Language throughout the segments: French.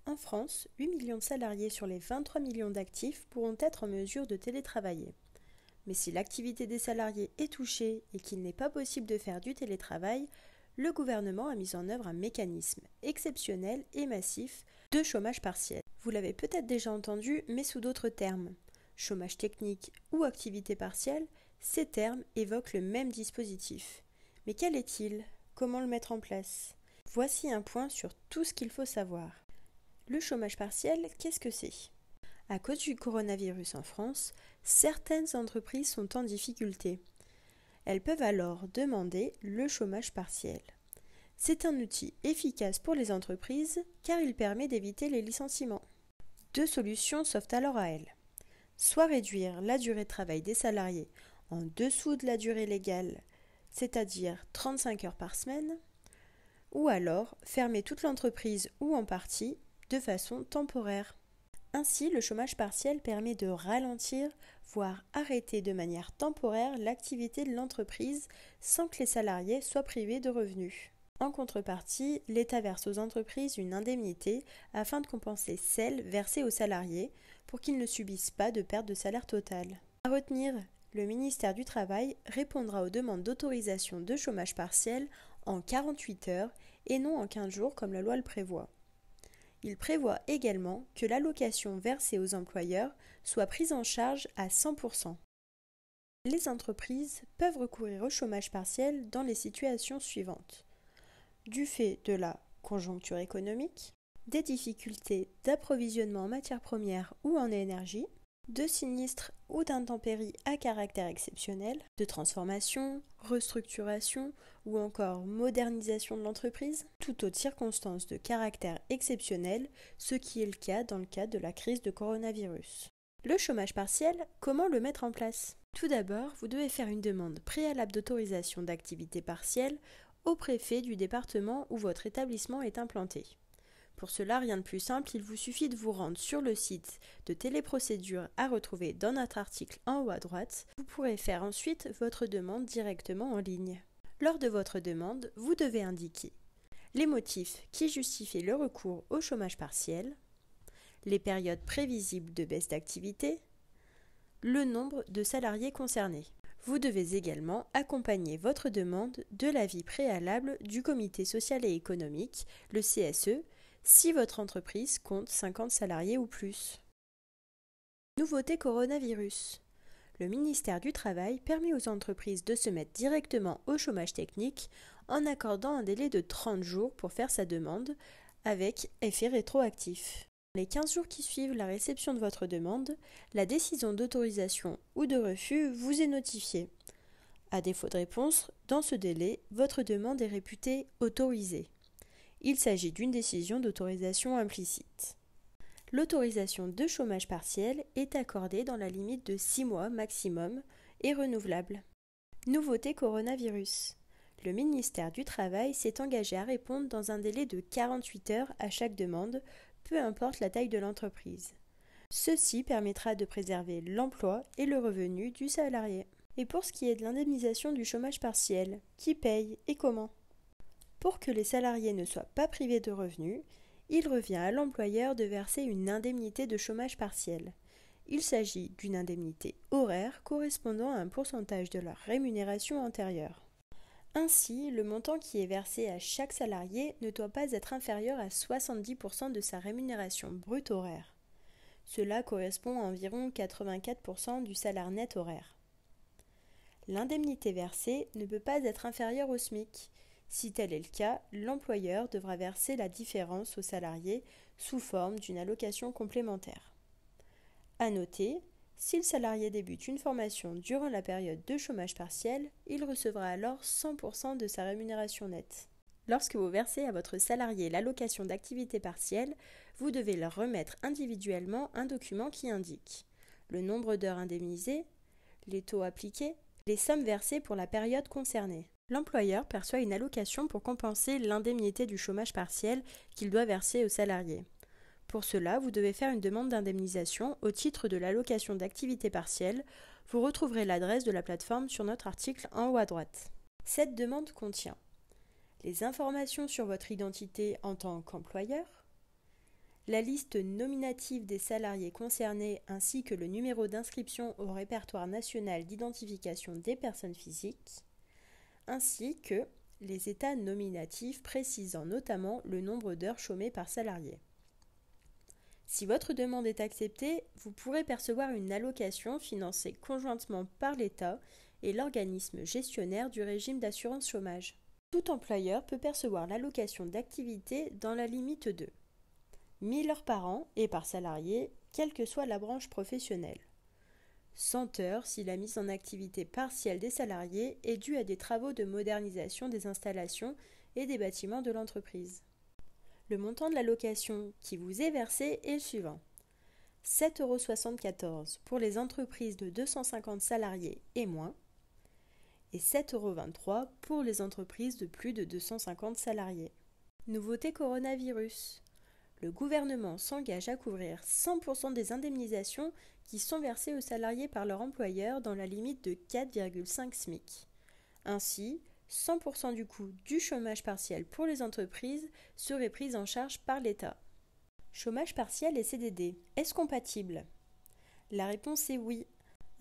En France, 8 millions de salariés sur les 23 millions d'actifs pourront être en mesure de télétravailler. Mais si l'activité des salariés est touchée et qu'il n'est pas possible de faire du télétravail, le gouvernement a mis en œuvre un mécanisme exceptionnel et massif de chômage partiel. Vous l'avez peut-être déjà entendu, mais sous d'autres termes. Chômage technique ou activité partielle, ces termes évoquent le même dispositif. Mais quel est-il? Comment le mettre en place? Voici un point sur tout ce qu'il faut savoir. Le chômage partiel, qu'est-ce que c'est? À cause du coronavirus en France, certaines entreprises sont en difficulté. Elles peuvent alors demander le chômage partiel. C'est un outil efficace pour les entreprises car il permet d'éviter les licenciements. Deux solutions s'offrent alors à elles. Soit réduire la durée de travail des salariés en dessous de la durée légale, c'est-à-dire 35 heures par semaine, ou alors fermer toute l'entreprise ou en partie de façon temporaire. Ainsi, le chômage partiel permet de ralentir, voire arrêter de manière temporaire l'activité de l'entreprise sans que les salariés soient privés de revenus. En contrepartie, l'État verse aux entreprises une indemnité afin de compenser celle versée aux salariés pour qu'ils ne subissent pas de perte de salaire totale. À retenir, le ministère du Travail répondra aux demandes d'autorisation de chômage partiel en 48 heures et non en 15 jours comme la loi le prévoit. Il prévoit également que l'allocation versée aux employeurs soit prise en charge à 100%. Les entreprises peuvent recourir au chômage partiel dans les situations suivantes. Du fait de la conjoncture économique, des difficultés d'approvisionnement en matières premières ou en énergie, de sinistres ou d'intempéries à caractère exceptionnel, de transformation, restructuration ou encore modernisation de l'entreprise, toute autre circonstance de caractère exceptionnel, ce qui est le cas dans le cadre de la crise de coronavirus. Le chômage partiel, comment le mettre en place? Tout d'abord, vous devez faire une demande préalable d'autorisation d'activité partielle au préfet du département où votre établissement est implanté. Pour cela, rien de plus simple, il vous suffit de vous rendre sur le site de téléprocédure à retrouver dans notre article en haut à droite. Vous pourrez faire ensuite votre demande directement en ligne. Lors de votre demande, vous devez indiquer les motifs qui justifient le recours au chômage partiel, les périodes prévisibles de baisse d'activité, le nombre de salariés concernés. Vous devez également accompagner votre demande de l'avis préalable du Comité social et économique, le CSE, si votre entreprise compte 50 salariés ou plus. Nouveauté coronavirus. Le ministère du Travail permet aux entreprises de se mettre directement au chômage technique en accordant un délai de 30 jours pour faire sa demande avec effet rétroactif. Dans les 15 jours qui suivent la réception de votre demande, la décision d'autorisation ou de refus vous est notifiée. À défaut de réponse, dans ce délai, votre demande est réputée autorisée. Il s'agit d'une décision d'autorisation implicite. L'autorisation de chômage partiel est accordée dans la limite de 6 mois maximum et renouvelable. Nouveauté coronavirus. Le ministère du Travail s'est engagé à répondre dans un délai de 48 heures à chaque demande, peu importe la taille de l'entreprise. Ceci permettra de préserver l'emploi et le revenu du salarié. Et pour ce qui est de l'indemnisation du chômage partiel, qui paye et comment? Pour que les salariés ne soient pas privés de revenus, il revient à l'employeur de verser une indemnité de chômage partiel. Il s'agit d'une indemnité horaire correspondant à un pourcentage de leur rémunération antérieure. Ainsi, le montant qui est versé à chaque salarié ne doit pas être inférieur à 70% de sa rémunération brute horaire. Cela correspond à environ 84% du salaire net horaire. L'indemnité versée ne peut pas être inférieure au SMIC. Si tel est le cas, l'employeur devra verser la différence aux salariés sous forme d'une allocation complémentaire. À noter, si le salarié débute une formation durant la période de chômage partiel, il recevra alors 100% de sa rémunération nette. Lorsque vous versez à votre salarié l'allocation d'activité partielle, vous devez leur remettre individuellement un document qui indique le nombre d'heures indemnisées, les taux appliqués, les sommes versées pour la période concernée. L'employeur perçoit une allocation pour compenser l'indemnité du chômage partiel qu'il doit verser aux salariés. Pour cela, vous devez faire une demande d'indemnisation au titre de l'allocation d'activité partielle. Vous retrouverez l'adresse de la plateforme sur notre article en haut à droite. Cette demande contient les informations sur votre identité en tant qu'employeur, La liste nominative des salariés concernés ainsi que le numéro d'inscription au répertoire national d'identification des personnes physiques, ainsi que les états nominatifs précisant notamment le nombre d'heures chômées par salarié. Si votre demande est acceptée, vous pourrez percevoir une allocation financée conjointement par l'État et l'organisme gestionnaire du régime d'assurance chômage. Tout employeur peut percevoir l'allocation d'activité dans la limite de 1000 heures par an et par salarié, quelle que soit la branche professionnelle. 100 heures si la mise en activité partielle des salariés est due à des travaux de modernisation des installations et des bâtiments de l'entreprise. Le montant de l'allocation qui vous est versé est le suivant. 7,74 € pour les entreprises de 250 salariés et moins et 7,23 € pour les entreprises de plus de 250 salariés. Nouveauté coronavirus. Le gouvernement s'engage à couvrir 100% des indemnisations qui sont versées aux salariés par leur employeur dans la limite de 4,5 SMIC. Ainsi, 100% du coût du chômage partiel pour les entreprises serait pris en charge par l'État. Chômage partiel et CDD, est-ce compatible ? La réponse est oui.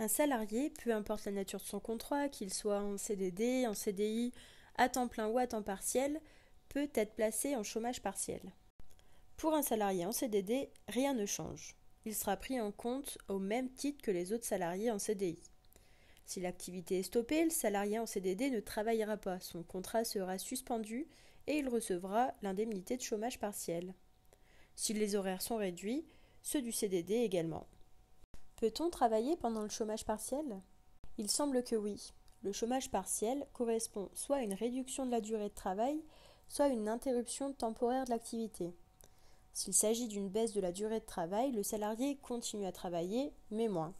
Un salarié, peu importe la nature de son contrat, qu'il soit en CDD, en CDI, à temps plein ou à temps partiel, peut être placé en chômage partiel. Pour un salarié en CDD, rien ne change. Il sera pris en compte au même titre que les autres salariés en CDI. Si l'activité est stoppée, le salarié en CDD ne travaillera pas, son contrat sera suspendu et il recevra l'indemnité de chômage partiel. Si les horaires sont réduits, ceux du CDD également. Peut-on travailler pendant le chômage partiel ? Il semble que oui. Le chômage partiel correspond soit à une réduction de la durée de travail, soit à une interruption temporaire de l'activité. S'il s'agit d'une baisse de la durée de travail, le salarié continue à travailler, mais moins.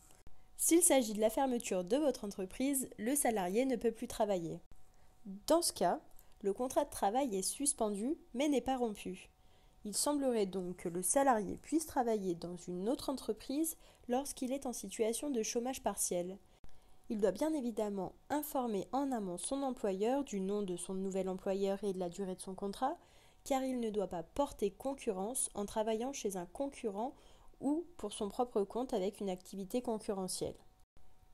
S'il s'agit de la fermeture de votre entreprise, le salarié ne peut plus travailler. Dans ce cas, le contrat de travail est suspendu, mais n'est pas rompu. Il semblerait donc que le salarié puisse travailler dans une autre entreprise lorsqu'il est en situation de chômage partiel. Il doit bien évidemment informer en amont son employeur du nom de son nouvel employeur et de la durée de son contrat, car il ne doit pas porter concurrence en travaillant chez un concurrent ou pour son propre compte avec une activité concurrentielle.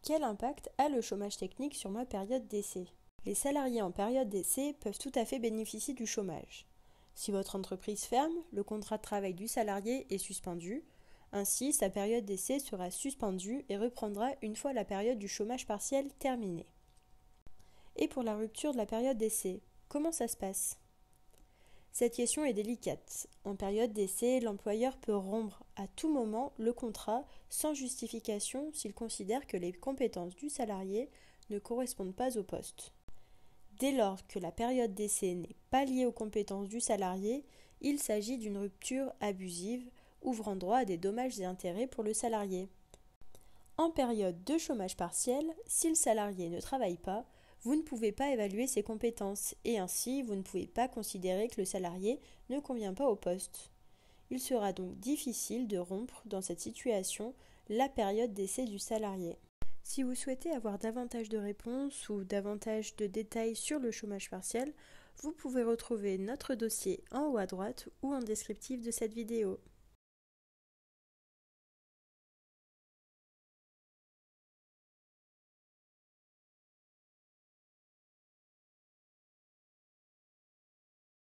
Quel impact a le chômage technique sur ma période d'essai ? Les salariés en période d'essai peuvent tout à fait bénéficier du chômage. Si votre entreprise ferme, le contrat de travail du salarié est suspendu. Ainsi, sa période d'essai sera suspendue et reprendra une fois la période du chômage partiel terminée. Et pour la rupture de la période d'essai, comment ça se passe ? Cette question est délicate. En période d'essai, l'employeur peut rompre à tout moment le contrat sans justification s'il considère que les compétences du salarié ne correspondent pas au poste. Dès lors que la période d'essai n'est pas liée aux compétences du salarié, il s'agit d'une rupture abusive ouvrant droit à des dommages et intérêts pour le salarié. En période de chômage partiel, si le salarié ne travaille pas, vous ne pouvez pas évaluer ses compétences et ainsi vous ne pouvez pas considérer que le salarié ne convient pas au poste. Il sera donc difficile de rompre dans cette situation la période d'essai du salarié. Si vous souhaitez avoir davantage de réponses ou davantage de détails sur le chômage partiel, vous pouvez retrouver notre dossier en haut à droite ou en descriptif de cette vidéo.